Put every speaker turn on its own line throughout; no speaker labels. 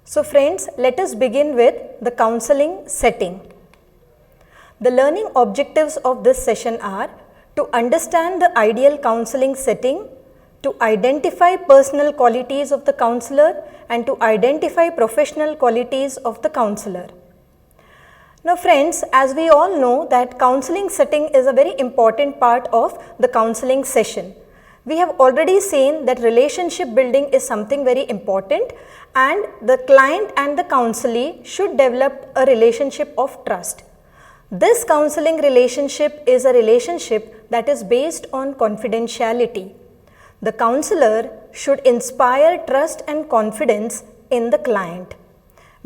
So friends, let us begin with the counseling setting. The learning objectives of this session are to understand the ideal counseling setting, to identify personal qualities of the counselor, and to identify professional qualities of the counselor. Now friends, as we all know that counseling setting is a very important part of the counseling session. We have already seen that relationship building is something very important, and the client and the counselee should develop a relationship of trust. This counseling relationship is a relationship that is based on confidentiality. The counselor should inspire trust and confidence in the client.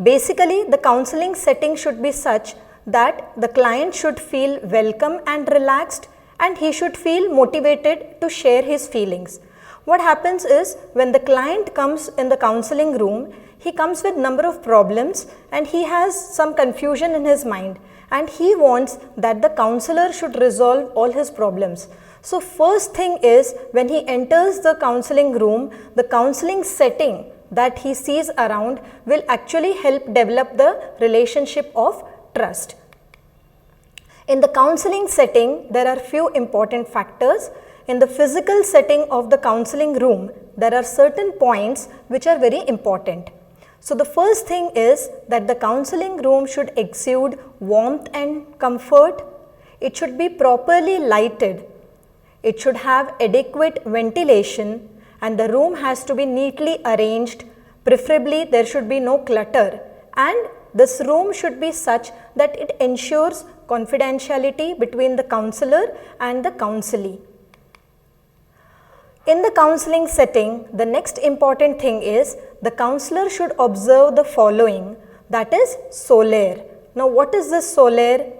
Basically, the counseling setting should be such that the client should feel welcome and relaxed, and he should feel motivated to share his feelings. What happens is, when the client comes in the counseling room, he comes with number of problems and he has some confusion in his mind, and he wants that the counselor should resolve all his problems. So first thing is, when he enters the counseling room, the counseling setting that he sees around will actually help develop the relationship of trust. In the counseling setting, there are few important factors. In the physical setting of the counseling room, there are certain points which are very important. So the first thing is that the counseling room should exude warmth and comfort. It should be properly lighted. It should have adequate ventilation, and the room has to be neatly arranged. Preferably there should be no clutter, and this room should be such that it ensures confidentiality between the counselor and the counselee. In the counseling setting, the next important thing is the counselor should observe the following, that is solere. Now what is this solere?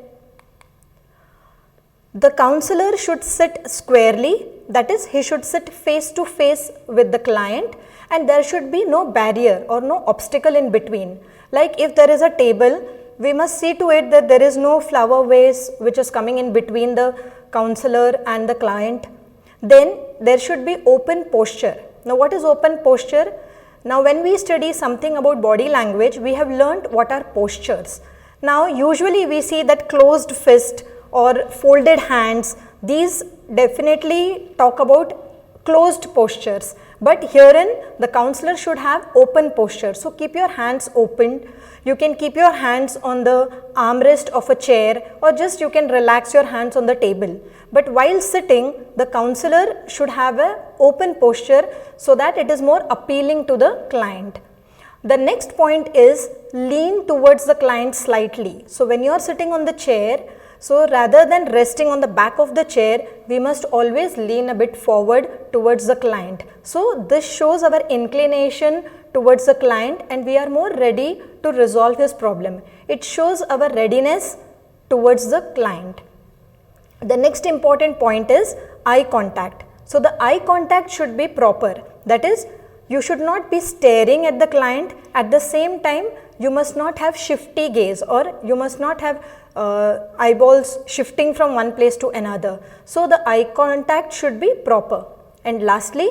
The counselor should sit squarely, that is, he should sit face to face with the client, and there should be no barrier or no obstacle in between. Like if there is a table, we must see to it that there is no flower vase which is coming in between the counselor and the client. Then there should be open posture. Now what is open posture? Now when we study something about body language, we have learnt what are postures. Now usually we see that closed fist or folded hands, these definitely talk about closed postures, but herein the counselor should have open posture. So keep your hands open. You can keep your hands on the armrest of a chair, or just you can relax your hands on the table. But while sitting, the counselor should have an open posture so that it is more appealing to the client. The next point is lean towards the client slightly. So when you are sitting on the chair, so rather than resting on the back of the chair, we must always lean a bit forward towards the client. So this shows our inclination towards the client, and we are more ready to resolve his problem. It shows our readiness towards the client. The next important point is eye contact. So the eye contact should be proper. That is, you should not be staring at the client. At the same time, you must not have shifty gaze, or you must not have eyeballs shifting from one place to another. So the eye contact should be proper. And lastly,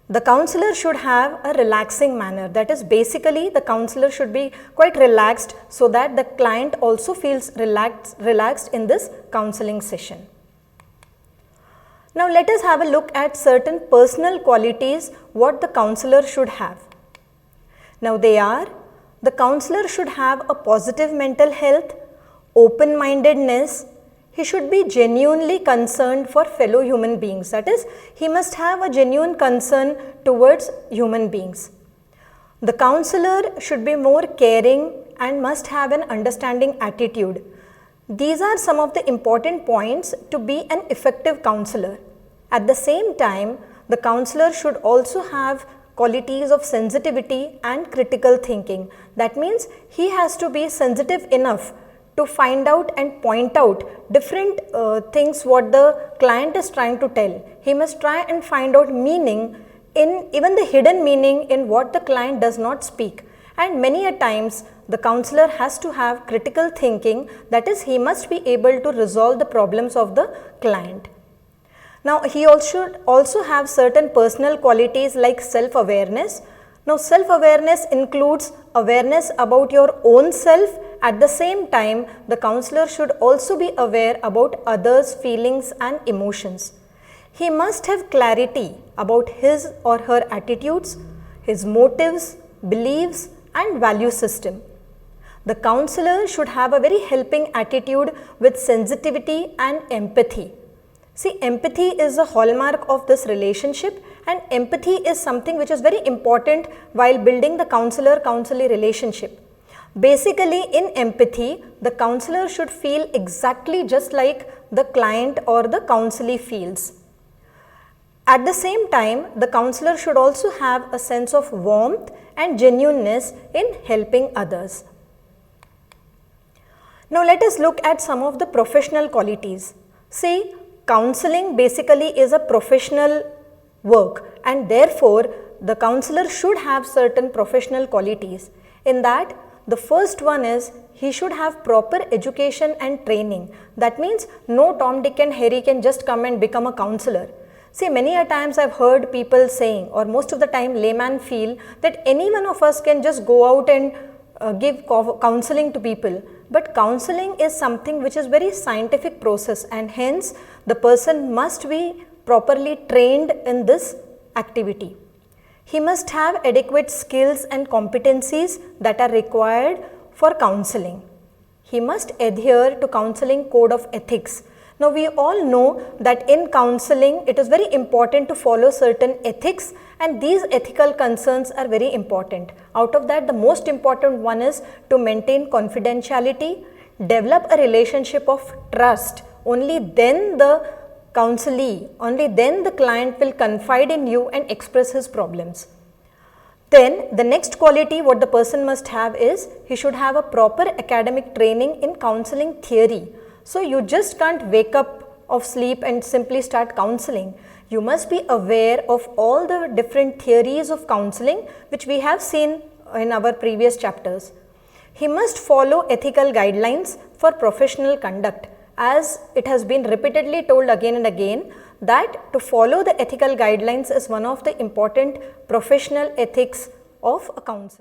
the counselor should have a relaxing manner. That is, basically the counselor should be quite relaxed so that the client also feels relaxed in this counseling session. Now let us have a look at certain personal qualities what the counselor should have. Now they are, the counselor should have a positive mental health, open-mindedness. He should be genuinely concerned for fellow human beings. That is, he must have a genuine concern towards human beings. The counselor should be more caring and must have an understanding attitude. These are some of the important points to be an effective counselor. At the same time, the counselor should also have qualities of sensitivity and critical thinking. That means he has to be sensitive enough to find out and point out different things what the client is trying to tell. He must try and find out meaning in even the hidden meaning in what the client does not speak. And many a times the counselor has to have critical thinking, that is, he must be able to resolve the problems of the client. Now he also have certain personal qualities like self-awareness. Now, self-awareness includes awareness about your own self. At the same time, the counselor should also be aware about others' feelings and emotions. He must have clarity about his or her attitudes, his motives, beliefs and value system. The counselor should have a very helping attitude with sensitivity and empathy. See, empathy is a hallmark of this relationship, and empathy is something which is very important while building the counselor-counselee relationship. Basically, in empathy, the counselor should feel exactly just like the client or the counselee feels. At the same time, the counselor should also have a sense of warmth and genuineness in helping others. Now, let us look at some of the professional qualities. See, counseling basically is a professional work, and therefore, the counselor should have certain professional qualities. In that, the first one is he should have proper education and training. That means no Tom, Dick and Harry can just come and become a counselor. See, many a times I have heard people saying, or most of the time layman feel that any one of us can just go out and give counseling to people. But counseling is something which is very scientific process, and hence the person must be properly trained in this activity. He must have adequate skills and competencies that are required for counseling. He must adhere to counseling code of ethics. Now, we all know that in counseling it is very important to follow certain ethics, and these ethical concerns are very important. Out of that, the most important one is to maintain confidentiality, develop a relationship of trust. Only then the counselee, only then the client will confide in you and express his problems. Then the next quality what the person must have is he should have a proper academic training in counseling theory. So, you just can't wake up of sleep and simply start counseling. You must be aware of all the different theories of counseling which we have seen in our previous chapters. He must follow ethical guidelines for professional conduct, as it has been repeatedly told again and again that to follow the ethical guidelines is one of the important professional ethics of a counselor.